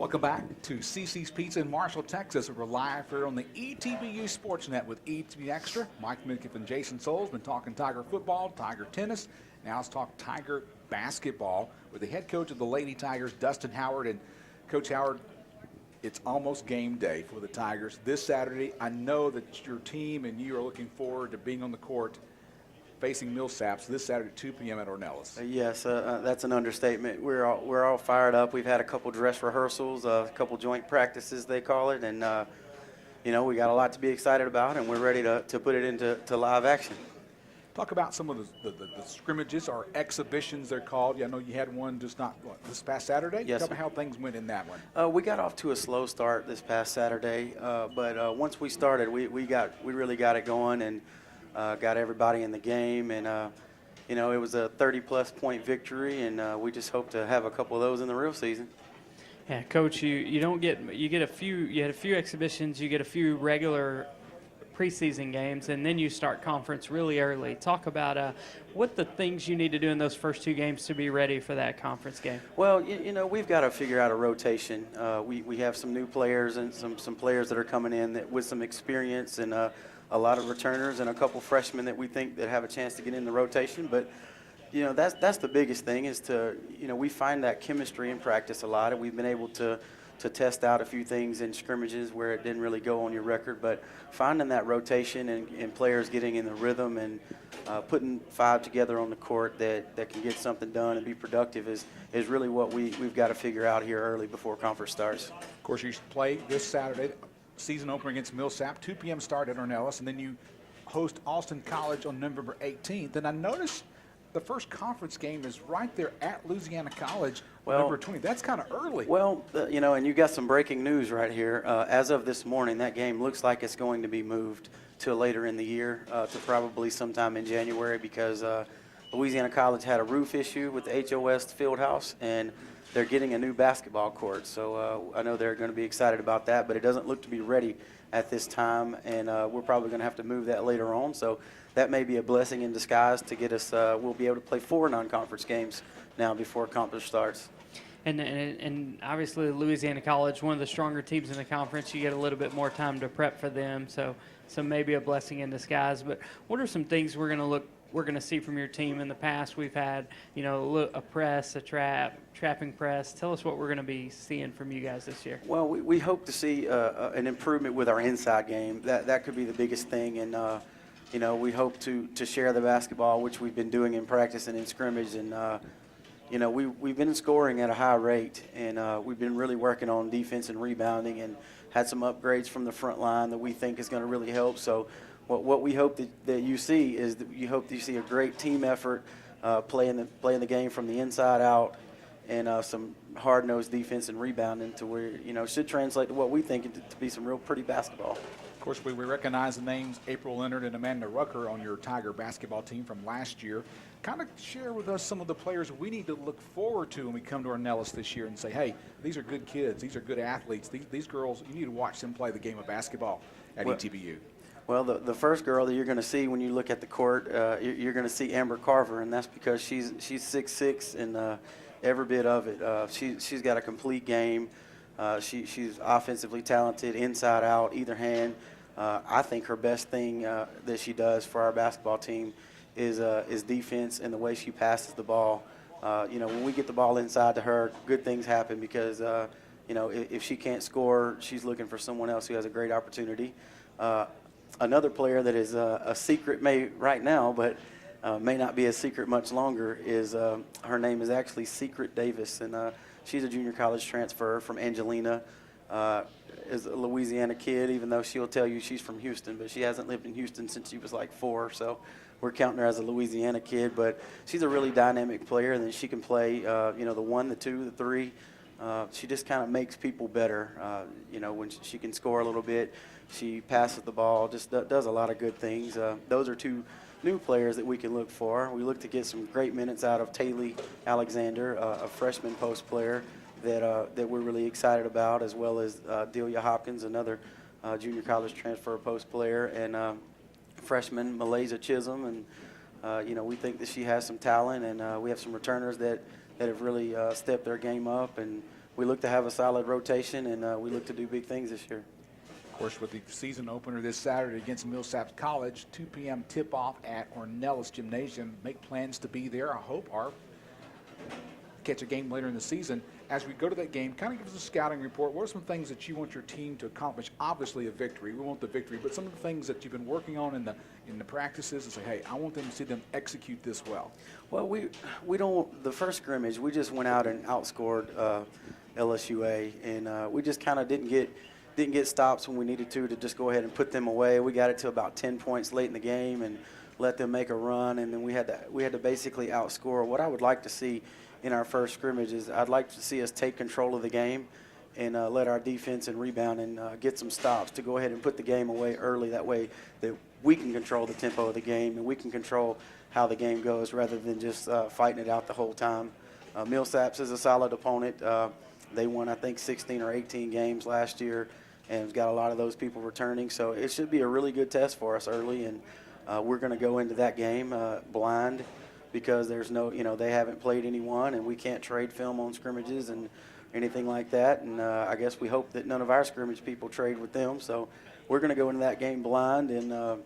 Welcome back to CC's Pizza in Marshall, Texas. We're live here on the ETBU Sportsnet with ETBU Extra. Mike Minkoff and Jason Souls been talking Tiger football, Tiger tennis. Now let's talk Tiger basketball with the head coach of the Lady Tigers, Dustin Howard. And Coach Howard, it's almost game day for the Tigers this Saturday. I know that your team and you are looking forward to being on the court facing Millsaps this Saturday at 2 p.m. at Ornelas. Yes, that's an understatement. We're all fired up. We've had a couple dress rehearsals, a couple joint practices, they call it, and we got a lot to be excited about, and we're ready to put it into live action. Talk about some of the scrimmages or exhibitions they're called. I know you had one just this past Saturday. Yes. Tell me how things went in that one. We got off to a slow start this past Saturday, but once we started, we really got it going and got everybody in the game, and it was a 30-plus point victory, and we just hope to have a couple of those in the real season. Yeah, Coach, you had a few exhibitions, you get a few regular preseason games, and then you start conference really early. Talk about what the things you need to do in those first two games to be ready for that conference game. Well, we've got to figure out a rotation. We have some new players and some players that are coming in with some experience, and a lot of returners and a couple freshmen that we think that have a chance to get in the rotation. But that's the biggest thing is we find that chemistry in practice a lot, and we've been able to test out a few things in scrimmages where it didn't really go on your record. But finding that rotation and players getting in the rhythm and putting five together on the court that can get something done and be productive is really what we've got to figure out here early before conference starts. Of course, you play this Saturday, season opener against Millsap, 2 p.m. start at Ornelas, and then you host Austin College on November 18th. And I noticed the first conference game is right there at Louisiana College, November 20th. That's kind of early. Well, and you got some breaking news right here. As of this morning, that game looks like it's going to be moved to later in the year, to probably sometime in January, because Louisiana College had a roof issue with the HOS Fieldhouse, and they're getting a new basketball court. So I know they're going to be excited about that, but it doesn't look to be ready at this time, and we're probably going to have to move that later on. So that may be a blessing in disguise to get us. We'll be able to play 4 non-conference games now before conference starts. And obviously Louisiana College, one of the stronger teams in the conference, you get a little bit more time to prep for them. So maybe a blessing in disguise. But what are some things we're going to see from your team in the past? We've had, a press, a trapping press. Tell us what we're going to be seeing from you guys this year. Well, we hope to see an improvement with our inside game. That could be the biggest thing. And, we hope to share the basketball, which we've been doing in practice and in scrimmage. And, we've been scoring at a high rate. And we've been really working on defense and rebounding and had some upgrades from the front line that we think is going to really help. So what we hope that you see is that you hope that you see a great team effort, playing the game from the inside out, and some hard-nosed defense and rebounding to where should translate to what we think to be some real pretty basketball. Of course, we recognize the names April Leonard and Amanda Rucker on your Tiger basketball team from last year. Kind of share with us some of the players we need to look forward to when we come to Ornelas this year and say, hey, these are good kids, these are good athletes, these girls, you need to watch them play the game of basketball at ETBU. Well, the first girl that you're going to see when you look at the court, you're going to see Amber Carver, and that's because she's 6'6", and every bit of it. She's got a complete game. She's offensively talented, inside out, either hand. I think her best thing that she does for our basketball team is defense and the way she passes the ball. When we get the ball inside to her, good things happen because if she can't score, she's looking for someone else who has a great opportunity. Another player that is a secret right now, but may not be a secret much longer, is her name is actually Secret Davis, and she's a junior college transfer from Angelina. Is a Louisiana kid, even though she'll tell you she's from Houston, but she hasn't lived in Houston since she was like 4, so we're counting her as a Louisiana kid. But she's a really dynamic player, and then she can play, the 1, the 2, the 3. She just kind of makes people better. When she can score a little bit, she passes the ball, just does a lot of good things. Those are 2 new players that we can look for. We look to get some great minutes out of Taylor Alexander, a freshman post player that we're really excited about, as well as Delia Hopkins, another junior college transfer post player, and freshman Malaysia Chisholm. And we think that she has some talent, and we have some returners that have really stepped their game up, and we look to have a solid rotation, and we look to do big things this year. Of course, with the season opener this Saturday against Millsaps College, 2 p.m. tip-off at Ornelas Gymnasium. Make plans to be there, I hope, or catch a game later in the season. As we go to that game, kind of give us a scouting report. What are some things that you want your team to accomplish? Obviously, a victory. We want the victory, but some of the things that you've been working on in the practices and say, hey, I want them to see them execute this well. Well, we don't. The first scrimmage, we just went out and outscored LSUA, and we just kind of didn't get stops when we needed to just go ahead and put them away. We got it to about 10 points late in the game and let them make a run, and then we had to basically outscore. What I would like to see in our first scrimmage is I'd like to see us take control of the game and let our defense and rebound and get some stops to go ahead and put the game away early. That way that we can control the tempo of the game and we can control how the game goes rather than just fighting it out the whole time. Millsaps is a solid opponent. They won, I think, 16 or 18 games last year, and we've got a lot of those people returning. So it should be a really good test for us early, and we're going to go into that game blind because there's no, they haven't played anyone, and we can't trade film on scrimmages and anything like that. And I guess we hope that none of our scrimmage people trade with them. So we're going to go into that game blind and,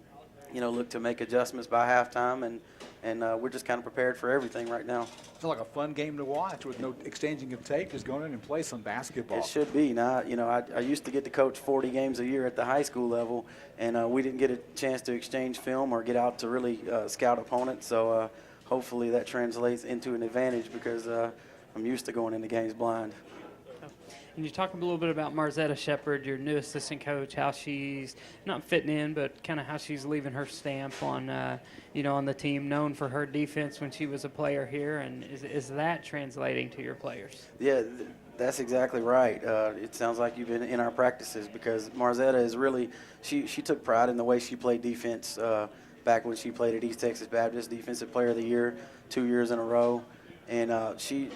look to make adjustments by halftime, and we're just kind of prepared for everything right now. It's like a fun game to watch with no exchanging of tape, just going in and play some basketball. It should be. Now, I used to get to coach 40 games a year at the high school level, and we didn't get a chance to exchange film or get out to really scout opponents. So hopefully that translates into an advantage because I'm used to going into games blind. And you talk a little bit about Marzetta Shepard, your new assistant coach, how she's not fitting in, but kind of how she's leaving her stamp on, on the team, known for her defense when she was a player here. And is that translating to your players? Yeah, that's exactly right. It sounds like you've been in our practices because Marzetta is really, she took pride in the way she played defense back when she played at East Texas Baptist, Defensive Player of the Year 2 years in a row. And she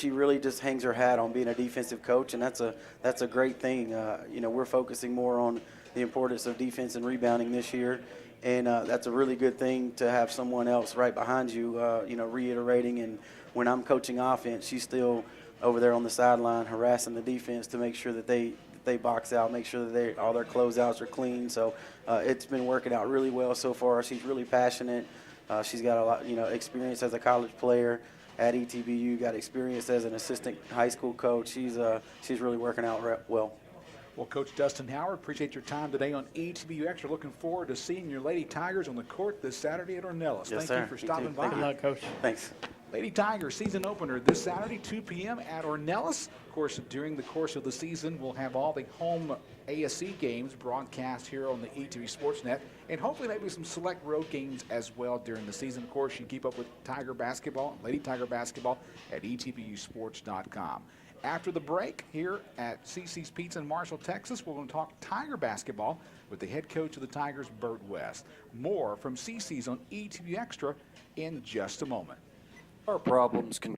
really just hangs her hat on being a defensive coach, and that's a great thing. We're focusing more on the importance of defense and rebounding this year, and that's a really good thing to have someone else right behind you, reiterating. And when I'm coaching offense, she's still over there on the sideline harassing the defense to make sure that they box out, make sure that all their closeouts are clean. So it's been working out really well so far. She's really passionate. She's got a lot, experience as a college player at ETBU, got experience as an assistant high school coach. She's really working out well. Well, Coach Dustin Howard, appreciate your time today on ETBU Extra. Looking forward to seeing your Lady Tigers on the court this Saturday at Ornelas. Yes, Thank you for stopping by. Good luck, Coach. Thanks. Lady Tigers season opener this Saturday, 2 p.m. at Ornelas. Of course, during the course of the season, we'll have all the home ASC games broadcast here on the ETV Sportsnet, and hopefully maybe some select road games as well during the season. Of course, you can keep up with Tiger basketball, Lady Tiger basketball at etbusports.com. After the break here at CC's Pizza in Marshall, Texas, we're going to talk Tiger basketball with the head coach of the Tigers, Bert West. More from CC's on ETV Extra in just a moment. Our problems can